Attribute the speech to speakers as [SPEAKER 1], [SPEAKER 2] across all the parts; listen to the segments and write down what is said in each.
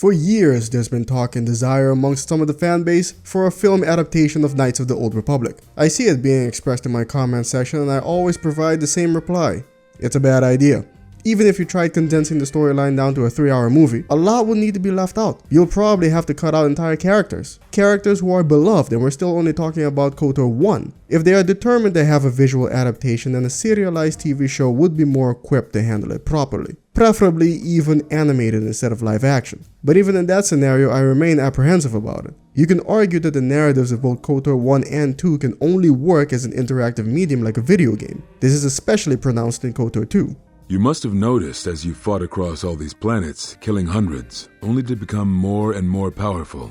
[SPEAKER 1] For years, there's been talk and desire amongst some of the fan base for a film adaptation of Knights of the Old Republic. I see it being expressed in my comment section and I always provide the same reply. It's a bad idea. Even if you tried condensing the storyline down to a 3-hour movie, a lot will need to be left out. You'll probably have to cut out entire characters. Characters who are beloved, and we're still only talking about KoTOR 1. If they are determined to have a visual adaptation, then a serialized TV show would be more equipped to handle it properly. Preferably even animated instead of live action. But even in that scenario, I remain apprehensive about it. You can argue that the narratives of both KoTOR 1 and 2 can only work as an interactive medium like a video game. This is especially pronounced in KoTOR 2.
[SPEAKER 2] You must have noticed as you fought across all these planets, killing hundreds, only to become more and more powerful.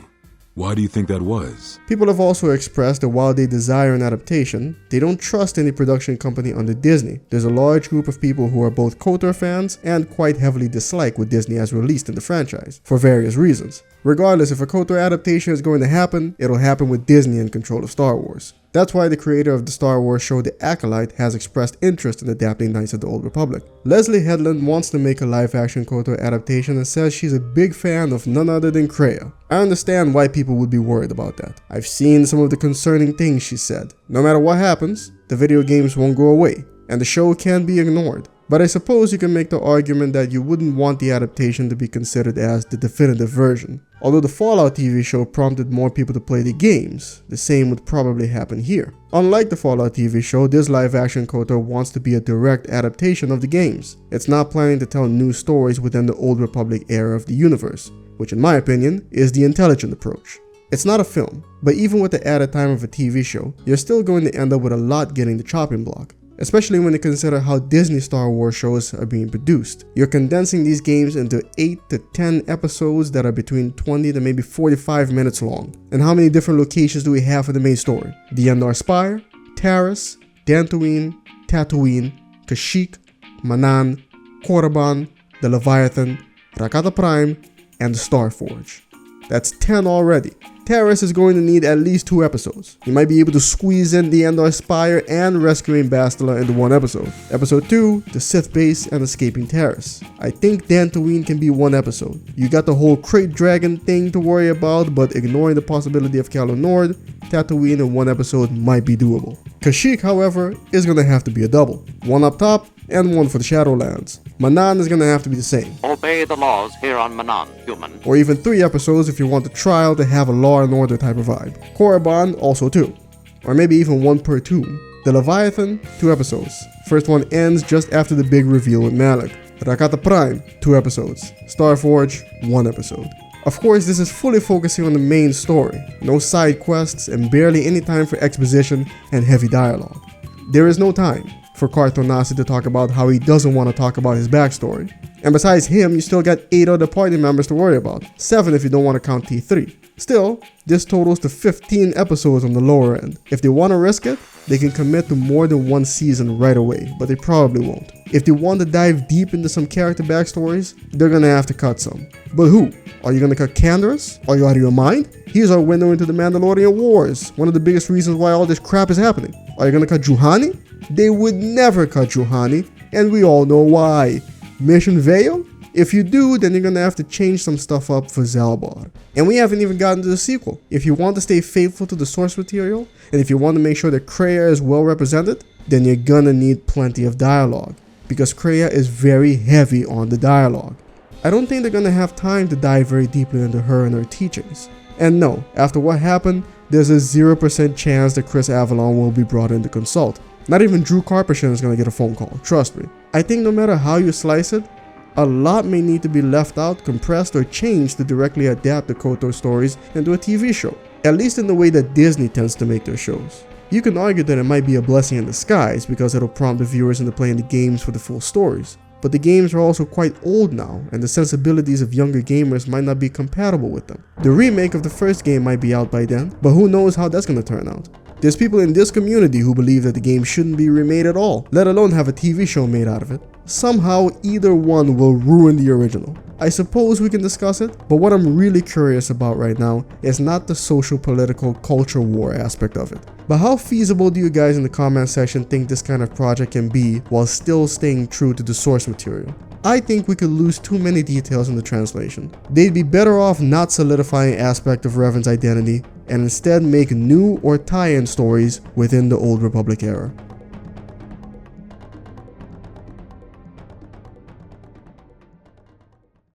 [SPEAKER 2] Why do you think that was?
[SPEAKER 1] People have also expressed that while they desire an adaptation, they don't trust any production company under Disney. There's a large group of people who are both KoTOR fans and quite heavily dislike what Disney has released in the franchise, for various reasons. Regardless, if a KoTOR adaptation is going to happen, it'll happen with Disney in control of Star Wars. That's why the creator of the Star Wars show The Acolyte has expressed interest in adapting Knights of the Old Republic. Leslye Headland wants to make a live-action KoTOR adaptation and says she's a big fan of none other than Kreia. I understand why people would be worried about that. I've seen some of the concerning things she said. No matter what happens, the video games won't go away, and the show can't be ignored. But I suppose you can make the argument that you wouldn't want the adaptation to be considered as the definitive version. Although the Fallout TV show prompted more people to play the games, the same would probably happen here. Unlike the Fallout TV show, this live-action KoTOR wants to be a direct adaptation of the games. It's not planning to tell new stories within the Old Republic era of the universe, which in my opinion is the intelligent approach. It's not a film, but even with the added time of a TV show, you're still going to end up with a lot getting the chopping block. Especially when you consider how Disney Star Wars shows are being produced. You're condensing these games into 8 to 10 episodes that are between 20 to maybe 45 minutes long. And how many different locations do we have for the main story? The Endor Spire, Taris, Dantooine, Tatooine, Kashyyyk, Manaan, Korriban, the Leviathan, Rakata Prime, and the Starforge. That's 10 already. Taris is going to need at least 2 episodes. You might be able to squeeze in the Endor Spire and rescuing Bastila into 1 episode. Episode 2, the Sith base and escaping Taris. I think Dantooine can be 1 episode. You got the whole Crate Dragon thing to worry about, but ignoring the possibility of Calo Nord, Tatooine in 1 episode might be doable. Kashyyyk, however, is going to have to be a double. 1 up top and 1 for the Shadowlands. Manaan is going to have to be the same.
[SPEAKER 3] Obey the laws here on Manaan, human.
[SPEAKER 1] Or even 3 episodes if you want the trial to have a Law and Order type of vibe. Korriban, also 2. Or maybe even 1 per tomb. The Leviathan, 2 episodes. First one ends just after the big reveal with Malak. Rakata Prime, 2 episodes. Starforge, 1 episode. Of course, this is fully focusing on the main story. No side quests and barely any time for exposition and heavy dialogue. There is no time for Cartonasi to talk about how he doesn't want to talk about his backstory. And besides him, you still got 8 other party members to worry about. 7 if you don't want to count T3. Still, this totals to 15 episodes on the lower end. If they want to risk it, they can commit to more than 1 season right away, but they probably won't. If they want to dive deep into some character backstories, they're gonna have to cut some. But who? Are you gonna cut Canderous? Are you out of your mind? Here's our window into the Mandalorian Wars, one of the biggest reasons why all this crap is happening. Are you gonna cut Juhani? They would never cut Juhani, and we all know why. Mission Veil? If you do, then you're gonna have to change some stuff up for Zalbar. And we haven't even gotten to the sequel. If you want to stay faithful to the source material, and if you want to make sure that Kreia is well represented, then you're gonna need plenty of dialogue. Because Kreia is very heavy on the dialogue. I don't think they're gonna have time to dive very deeply into her and her teachings. And no, after what happened, there's a 0% chance that Chris Avalon will be brought in to consult. Not even Drew Karpyshyn is gonna get a phone call, trust me. I think no matter how you slice it, a lot may need to be left out, compressed, or changed to directly adapt the KoTOR stories into a TV show. At least in the way that Disney tends to make their shows. You can argue that it might be a blessing in disguise because it'll prompt the viewers into playing the games for the full stories. But the games are also quite old now, and the sensibilities of younger gamers might not be compatible with them. The remake of the first game might be out by then, but who knows how that's gonna turn out. There's people in this community who believe that the game shouldn't be remade at all, let alone have a TV show made out of it. Somehow, either one will ruin the original. I suppose we can discuss it, but what I'm really curious about right now is not the social, political, culture war aspect of it, but how feasible do you guys in the comment section think this kind of project can be while still staying true to the source material? I think we could lose too many details in the translation. They'd be better off not solidifying aspect of Revan's identity and instead make new or tie-in stories within the Old Republic era.